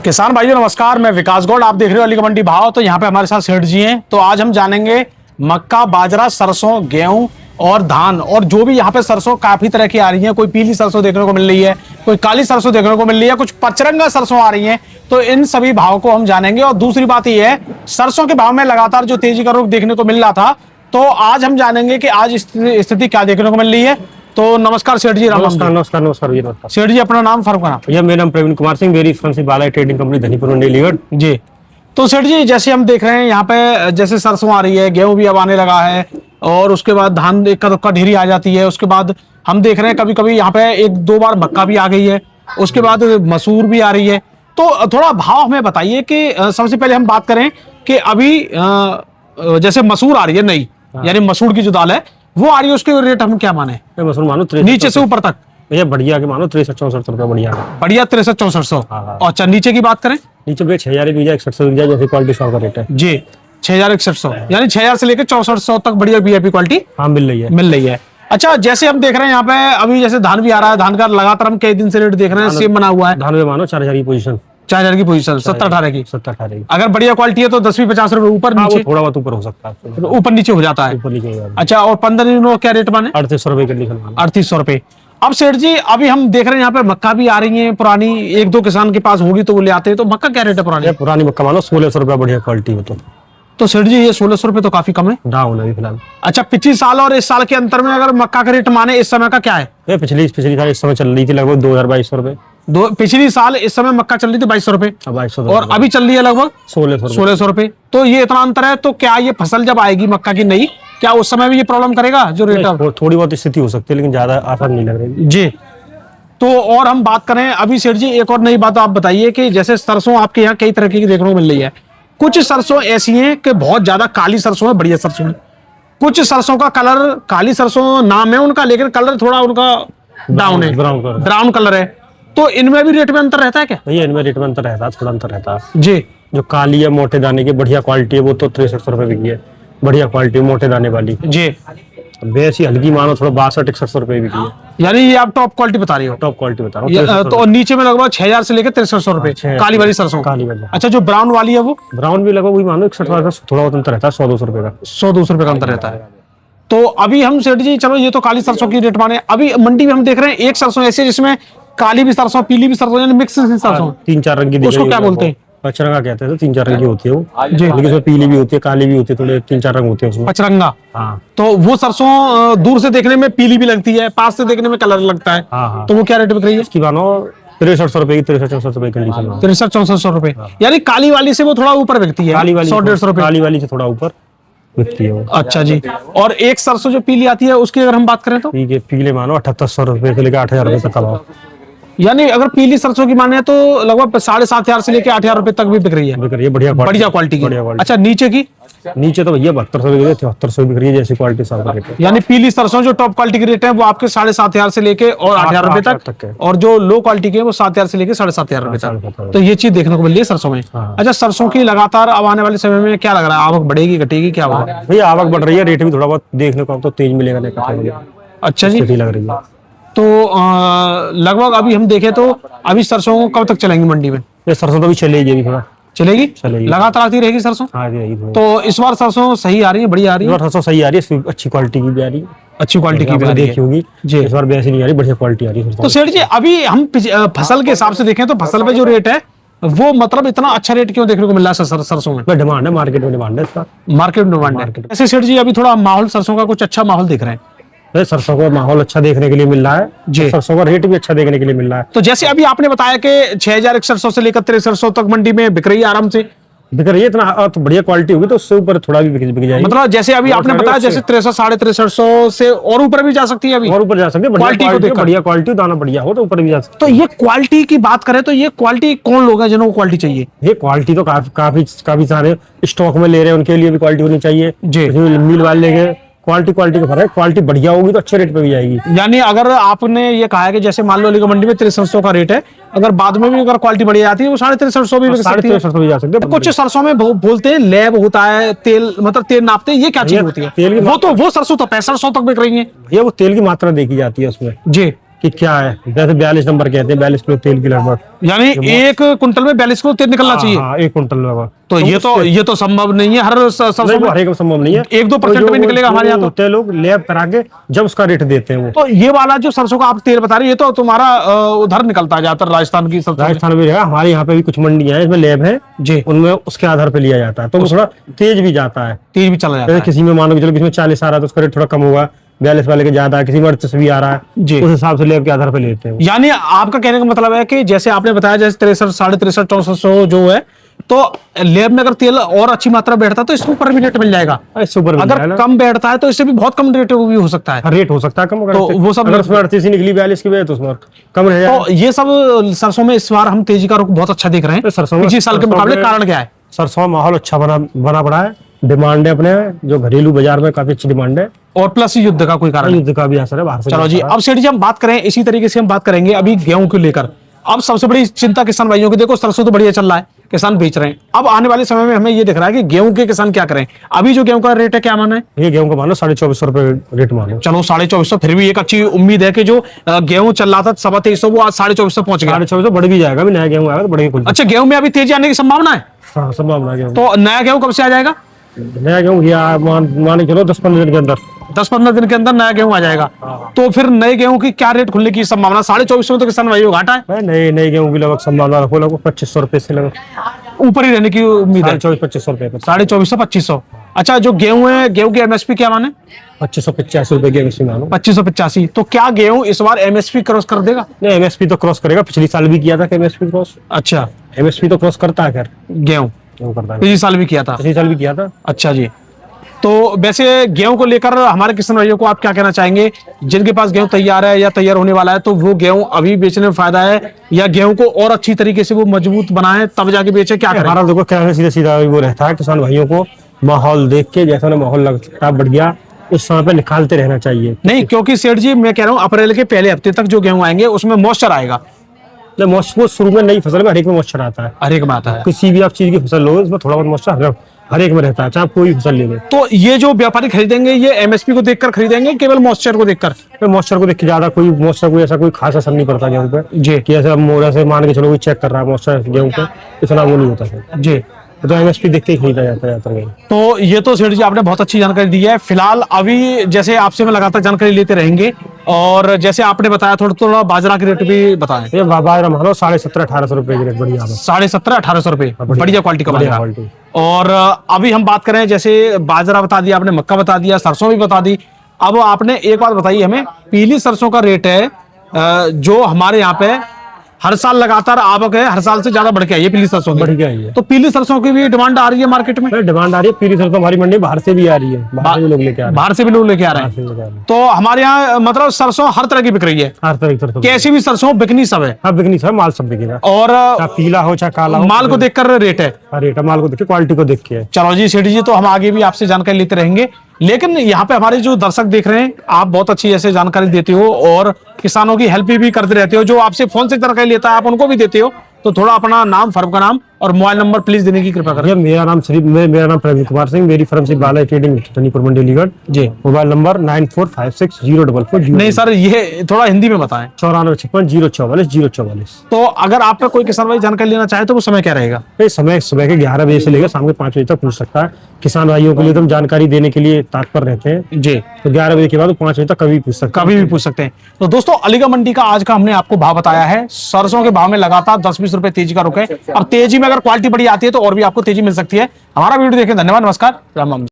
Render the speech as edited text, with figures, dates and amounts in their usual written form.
किसान भाइयों नमस्कार, मैं विकास गौड़। आप देख रहे हो अली मंडी भाव। तो यहाँ पे हमारे साथ सेठ जी हैं। तो आज हम जानेंगे मक्का, बाजरा, सरसों, गेहूं और धान, और जो भी यहाँ पे सरसों काफी तरह की आ रही है। कोई पीली सरसों देखने को मिल रही है, कोई काली सरसों देखने को मिल रही है, कुछ पचरंगा सरसों आ रही है। तो इन सभी भाव को हम जानेंगे। और दूसरी बात यह है, सरसों के भाव में लगातार जो तेजी का रुख देखने को मिल रहा था, तो आज हम जानेंगे कि आज स्थिति क्या देखने को मिल रही है। तो नमस्कार सेठ जी। नमस्कार नमस्कार नमस्कार भैया नमस्कार। सेठ जी अपना नाम, फर्म का नाम। भैया मेरा नाम प्रवीण कुमार सिंह, मेरी फ्रेंडशिप बाला ट्रेडिंग कंपनी धनीपुर मंडी लीवर जी। तो सेठ जी जैसे हम देख रहे हैं यहाँ पे, जैसे सरसों आ रही है, गेहूं भी अब आने लगा है, और उसके बाद धान इक्का दुक्का ढेरी आ जाती है। उसके बाद हम देख रहे हैं कभी कभी यहाँ पे एक दो बार मक्का भी आ गई है, उसके बाद मसूर भी आ रही है। तो थोड़ा भाव हमें बताइए कि सबसे पहले हम बात करें कि अभी जैसे मसूर आ रही है नई, यानी मसूर की जो दाल है वो आ रही है, उसके रेट हम क्या माने? मसूर मानो नीचे से ऊपर तक भैया बढ़िया के मानो 63-64 रुपया बढ़िया। बढ़िया 6300-6400। अच्छा नीचे की बात करें? नीचे भैया 6000 बीजा 6100 बीजा, जैसे क्वालिटी 100 का रेट है जी। 6100 यानी 6000 से लेकर 6400 तक बढ़िया वीआईपी क्वालिटी हाँ मिल रही है। अच्छा जैसे हम देख रहे हैं यहाँ पे अभी जैसे धान भी आ रहा है, धान का लगातार हम कई दिन से रेट देख रहे हैं, सेम बना हुआ है। धान में मानो 4000 की पोजीशन, 4000 की पोजीशन, 70-18 की। 70-18 अगर बढ़िया क्वालिटी है तो 10-50 रुपए ऊपर नीचे, थोड़ा बहुत ऊपर हो सकता है, ऊपर नीचे हो जाता है। ऊपर नीचे। अच्छा और 15 दिनों क्या रेट माने? 3800 रुपए कंडीशन, 3800 रुपए। अब सेठ जी अभी हम देख रहे हैं यहाँ पे मक्का भी आ रही है पुरानी, एक दो किसान के पास होगी तो वो ले आते हैं। तो मक्का क्या रेट है पुरानी? पुरानी मक्का मानो 1600 रुपया बढ़िया क्वालिटी हो तो सेठ जी ये 1600 रुपए तो काफी कम है। डाउन है फिलहाल। अच्छा पिछले साल और इस साल के अंतर में अगर मक्का का रेट माने इस समय का क्या है? पिछली साल इस समय चल रही थी लगभग 2200 रुपए। पिछली साल इस समय मक्का चल रही थी 2200 रुपए, 2200 और अभी चल रही है लगभग 1600 रुपए। तो ये इतना अंतर है। तो क्या ये फसल जब आएगी मक्का की नई, क्या उस समय भी ये प्रॉब्लम करेगा जो रेट? थोड़ी बहुत स्थिति हो सकती है, लेकिन ज्यादा आसान नहीं लग रही जी। तो और हम बात करें अभी सेठ जी, एक और नई बात आप बताइए कि जैसे सरसों आपके यहाँ कई तरह की देखने को मिल रही है। कुछ सरसों ऐसी हैं कि बहुत ज्यादा काली सरसों है, बढ़िया सरसों है। कुछ सरसों का कलर, काली सरसों नाम है उनका, लेकिन कलर थोड़ा उनका डाउन है, ब्राउन कलर है। तो इनमें भी रेट में अंतर रहता है क्या? भैया इनमें रेट में अंतर रहता है, थोड़ा अंतर रहता है जी। जो काली है मोटे दाने की बढ़िया क्वालिटी है वो तो 6300 रुपए बिकी है, बढ़िया क्वालिटी मोटे दाने वाली जी। वैसी हल्की मानो थोड़ा 62-6100 रुपए बिकी है। यानी ये आप टॉप क्वालिटी बता रही हो? टॉप क्वालिटी बता रहा हूँ। तो नीचे में लगभग 6000 से लेकर 6300 रुपए काली वाली सरसों। काली वाली। अच्छा जो ब्राउन वाली है वो? ब्राउन भी लगभग वही मानो 61, थोड़ा बहुत अंतर रहता है, 100-200 रुपए का, 100-200 रुपए का अंतर रहता है। तो अभी हम सेठ जी चलो ये तो काली सरसों की रेट माने, अभी मंडी में हम देख रहे हैं एक सरसों ऐसी जिसमें काली भी सरसों, पीली भी सरसों, यानी मिक्स सरसों, 3-4 रंग की। उसको क्या बोलते हैं? पचरंगा कहते हैं। 3-4 रंग की होती है वो, लेकिन उसमें पीली भी होती है, काली भी होती है, थोड़े 3-4 रंग होते हैं उसमें। पचरंगा। हाँ। तो वो सरसों दूर से देखने में पीली भी लगती है, पास से देखने में कलर लगता है। हाँ। तो वो क्या रेट बिक रही है? इसकी मानो 6300 रुपए की, 6300-6400 रुपए कंडीशन, 6300-6400 रुपए। यानी काली वाली से वो थोड़ा ऊपर बिकती है, 100-150 रुपए काली वाली से थोड़ा ऊपर बिकती है वो। अच्छा जी। और एक सरसों जो पीली आती है उसकी अगर हम बात करें तो? ठीक है, पीले मानो 7800 रुपए से लेकर 8000 रुपए तक का भाव। यानी अगर पीली सरसों की माने तो लगभग 7500 से लेकर 8000 रुपए तक भी बिक रही है, बढ़िया क्वालिटी की। अच्छा नीचे की? नीचे तो भैया 7200 बिक रही है, 7300 बिक रही है, जैसी क्वालिटी सब का रेट है। यानी पीली सरसों जो टॉप क्वालिटी की रेट है वो आपके 7500 से लेके और 8000 रुपए तक है, और जो लो क्वालिटी की है वो 7000 से लेके 7500 रुपए तक। तो ये चीज देखने को मिल रही है सरसों में। अच्छा सरसों की लगातार अब आने वाले समय में क्या लग रहा है, आवक बढ़ेगी घटेगी, क्या होगा? भैया आवक बढ़ रही है, रेट भी थोड़ा बहुत देखने को तो तेज मिलेगा। अच्छा जी लग रही है। तो लगभग अभी हम देखें तो अभी सरसों कब तक चलेंगी मंडी में? ये सरसों तो भी चलेगी, अभी थोड़ा चलेगी, लगातार आती रहेगी सरसों। हाँ तो इस बार सरसों सही आ रही है, बढ़िया आ रही है? सरसों सही आ रही है, अच्छी क्वालिटी की भी आ रही है, अच्छी क्वालिटी की भी आ रही है। देखी होगी जी, इस बार वैसी नहीं आ रही, बढ़िया क्वालिटी आ रही है। तो सेठ जी अभी हम फसल के हिसाब से देखें तो फसल पे जो रेट है वो मतलब इतना अच्छा रेट क्यों देखने को मिल रहा है सरसों में? डिमांड है, मार्केट में डिमांड है इसका, मार्केट में डिमांड है। ऐसे सेठ जी अभी थोड़ा माहौल सरसों का कुछ अच्छा माहौल दिख रहा है? सरसों का माहौल अच्छा देखने के लिए मिल रहा है जी, सरसों का रेट भी अच्छा देखने के लिए मिल रहा है। तो जैसे अभी आपने बताया कि 6100 से लेकर 6300 तक मंडी में बिक रही है, आराम से बिक रही है। इतना तो बढ़िया क्वालिटी होगी तो उससे ऊपर थोड़ा भी बिक जाएगी। मतलब जैसे अभी आपने बताया जैसे 6300, 6350 से और ऊपर भी जा सकती है, अभी और ऊपर जा सकती है। बढ़िया क्वालिटी दाना बढ़िया हो तो ऊपर भी जा सकती है। तो ये क्वालिटी की बात करें तो ये क्वालिटी कौन लोग हैं जिनको क्वालिटी चाहिए? ये क्वालिटी तो काफी सारे स्टॉक में ले रहे हैं, उनके लिए भी क्वालिटी होनी चाहिए जी। मिल वाले लेके क्वालिटी का फर्क है, क्वालिटी बढ़िया होगी तो अच्छे रेट पे भी जाएगी। यानी अगर आपने ये कहा है कि जैसे मान लो अली मंडी में 6300 का रेट है, अगर बाद में भी अगर क्वालिटी बढ़िया आती है वो 6350 भी बिक सकती है, 6350 भी जा सकते हैं। कुछ सरसों में बोलते हैं लैब होता है, तेल मतलब तेल नापते हैं, ये क्या चीज होती है? वो सरसों तो 6500 तक बिक रही है। ये वो तेल की मात्रा देखी जाती है उसमें जी, कि क्या है, जैसे 42 नंबर कहते हैं, 42 किलो तेल की लगभग। यानी एक कुंटल में 42 किलो तेल निकलना चाहिए। हाँ, 1 कुंटल लगभग। तो ये तो संभव नहीं है हर सरसों में। हर एक संभव नहीं है, 1-2% भी निकलेगा हमारे यहाँ। तो लोग लैब करा के जब उसका रेट देते हैं वो। तो ये वाला जो सरसों का आप तेल बता रहे हैं, ये तो तुम्हारा उधर निकलता है ज्यादातर, राजस्थान की सरसों। राजस्थान में है, हमारे यहाँ पे भी कुछ मंडियां हैं, इसमें लैब है जी, उनमें उसके आधार पे लिया जाता है, तो वो थोड़ा तेज भी जाता है। तेज भी चला जाता जैसे है। किसी में मानो कि चलो किसी में 40 आ रहा है तो उसका रेट थोड़ा कम होगा, 42 वाले के ज्यादा है, किसी में 38 भी आ रहा है, जी। उस हिसाब से लेब के आधार पे लेते हैं। यानी आपका कहने का मतलब है कि जैसे आपने बताया, जैसे 63, 63.5, 6400 जो है, तो लेब में अगर तेल और अच्छी मात्रा बैठता है तो इसके ऊपर भी रेट मिल जाएगा। अगर कम बैठता है तो इससे भी बहुत कम रेट भी हो सकता है। रेट हो सकता है कम, तो वो सब अगर उसमें 38 ही निकली 42 की वजह तो उसमें कम रह जाएगा। तो ये सब सरसों में इस बार हम तेजी का रुख बहुत अच्छा देख रहे हैं पिछले साल के मुकाबले। कारण क्या है? सरसों में माहौल अच्छा बना पड़ा है, डिमांड है अपने जो घरेलू बाजार में काफी अच्छी डिमांड है, और प्लस युद्ध का कोई कारण, युद्ध का भी असर है बाहर से। चलो जी, अब सेठ जी हम बात करें इसी तरीके से हम बात करेंगे अभी गेहूं को लेकर। अब सबसे बड़ी चिंता किसान भाइयों की, देखो सरसों तो बढ़िया चल रहा है, किसान बेच रहे हैं। अब आने वाले समय में हमें ये दिख रहा है कि गेहूं के किसान क्या करें। अभी जो गेहूं का रेट है क्या माना है? ये गेहूं का मानो 2450 रुपए रेट मानो। चलो 2450, फिर भी एक अच्छी उम्मीद है कि जो गेहूं चल रहा था 2350 वो आज 2450 पहुंच गया। 2450 बढ़ भी जाएगा, अभी नया गेहूं आएगा तो बढ़ेगा कुछ। अच्छा, गेहूं में अभी तेजी आने की संभावना है? संभावना है। तो नया गेहूं कब से आ जाएगा? नया गेहूं मान के चलो 10-15 दिन के अंदर, 10-15 दिन के अंदर नया गेहूं आ जाएगा। तो फिर नए गेहूं की क्या रेट खुलने की संभावना? 2450 में तो किसान भाइयों घाटा है। नए गेहूं की लगभग संभावना रखो, लगभग 2500 रुपए से लगभग ऊपर ही रहने की उम्मीद है। 2400-2500 रुपए, 2450-2500। अच्छा, जो गेहूं है, गेहूं की एमएसपी क्या माने? 2585 रुपए की एमएसपी मानो। 2585। तो क्या गेहूं इस बार एमएसपी क्रॉस कर देगा? नहीं, एमएसपी तो क्रॉस करेगा, पिछली साल भी किया था एमएसपी क्रॉस। अच्छा, एमएसपी तो क्रॉस करता है, खैर गेहूं करता है, पिछले साल भी किया था। पिछले साल भी किया था। अच्छा जी, तो वैसे गेहूं को लेकर हमारे किसान भाइयों को आप क्या कहना चाहेंगे? जिनके पास गेहूं तैयार है या तैयार होने वाला है, तो वो गेहूं अभी बेचने में फायदा है, या गेहूं को और अच्छी तरीके से वो मजबूत बनाए तब जाके बेचे? क्या करें? हमारा देखो क्या है, सीधा सीधा वो रहता है, किसान भाइयों को माहौल देख के जैसा माहौल लगता है बढ़िया, उस समय पे निकालते रहना चाहिए। नहीं, क्योंकि सेठ जी मैं कह रहा हूँ अप्रैल के पहले हफ्ते तक जो गेहूं आएंगे उसमें मॉइस्चर आएगा। मॉइस्चर शुरू में नई फसल में हर एक में मॉइस्चर आता है, हर एक में आता है। किसी भी आप चीज की फसल लो उसमें थोड़ा बहुत मॉइस्चर हर एक में रहता है, चाहे आप कोई फसल ले लो। तो ये जो व्यापारी खरीदेंगे ये एमएसपी को देखकर खरीदेंगे, केवल मॉइस्चर को देखकर? मॉइस्चर को देख के ज्यादा कोई मॉइस्चर कोई ऐसा कोई खास असर नहीं पड़ता गेहूं पे जी, कि ऐसा मोड़ा से मान के चलो कोई चेक कर रहा है मॉइस्चर गेहूं पे, इतना वो नहीं होता है जी। तो एमएसपी देख के ही खरीदा जाता है। तो ये तो सेठ जी आपने बहुत अच्छी जानकारी दी है। फिलहाल अभी जैसे आपसे मैं लगातार जानकारी लेते रहेंगे, और जैसे आपने बताया थोड़ा थोड़ा बाजरा के रेट भी बताएं। ये बाजरा मानो 1750-1800 रुपए की रेट बढ़िया, 1750-1800 रुपए बढ़िया क्वालिटी का बाजरा। क्वालिटी। और अभी हम बात करें, जैसे बाजरा बता दिया आपने, मक्का बता दिया, सरसों भी बता दी। अब आपने एक बात बताई हमें, पीली सरसों का रेट है जो हमारे यहाँ पे हर साल लगातार आवक है, हर साल से ज्यादा बढ़ के आई है पीली सरसों की। बढ़ गया है। तो पीली सरसों की भी डिमांड आ रही है मार्केट में? डिमांड आ रही है, पीली सरसों हमारी मंडी बाहर से भी आ रही है, बाहर से भी लोग लेके आ रहे हैं। बाहर से भी लोग लेके आ रहे हैं। तो हमारे यहाँ मतलब सरसों हर तरह की बिक रही है, हर तरह की सरसों, कैसी भी सरसों बिकनी सब है। हाँ बिकनी सब, माल सब बिकेगा, और चाहे पीला हो चाहे काला हो, माल को देखकर रेट है। रेट माल को देख के, क्वालिटी को देख के। चलो जी सेठी जी, तो हम आगे भी आपसे जानकारी लेते रहेंगे, लेकिन यहाँ पे हमारे जो दर्शक देख रहे हैं, आप बहुत अच्छी ऐसे जानकारी देते हो और किसानों की हेल्प भी करते रहते हो। जो आपसे फोन से जानकारी लेता है आप उनको भी देते हो, तो थोड़ा अपना नाम, फर्म का नाम और मोबाइल नंबर प्लीज देने की कृपा करें। मेरा नाम प्रवीण कुमार सिंह, मेरी फर्म से Bala trading Tanipur Mandi Aligarh ji. Mobile number 94560444। नहीं सर, ये थोड़ा हिंदी में बताएं। 9456044044। तो अगर आपका कोई किसान भाई जानकारी लेना चाहे तो वो समय क्या रहेगा? समय सुबह के 11 बजे से लेकर शाम के 5 बजे तक पूछ सकता है। किसान भाइयों के लिए तो हम जानकारी देने के लिए तत्पर रहते हैं जी। तो 11 बजे के बाद 5 बजे तक कभी पूछ सकते हैं, कभी भी पूछ सकते हैं। तो दोस्तों, अलीगढ़ मंडी का आज का हमने आपको भाव बताया है। सरसों के भाव में लगातार 10-20 रुपए तेजी का रुक है। अब तेजी में अगर क्वालिटी बड़ी आती है तो और भी आपको तेजी मिल सकती है। हमारा वीडियो देखें, धन्यवाद, नमस्कार, राम राम।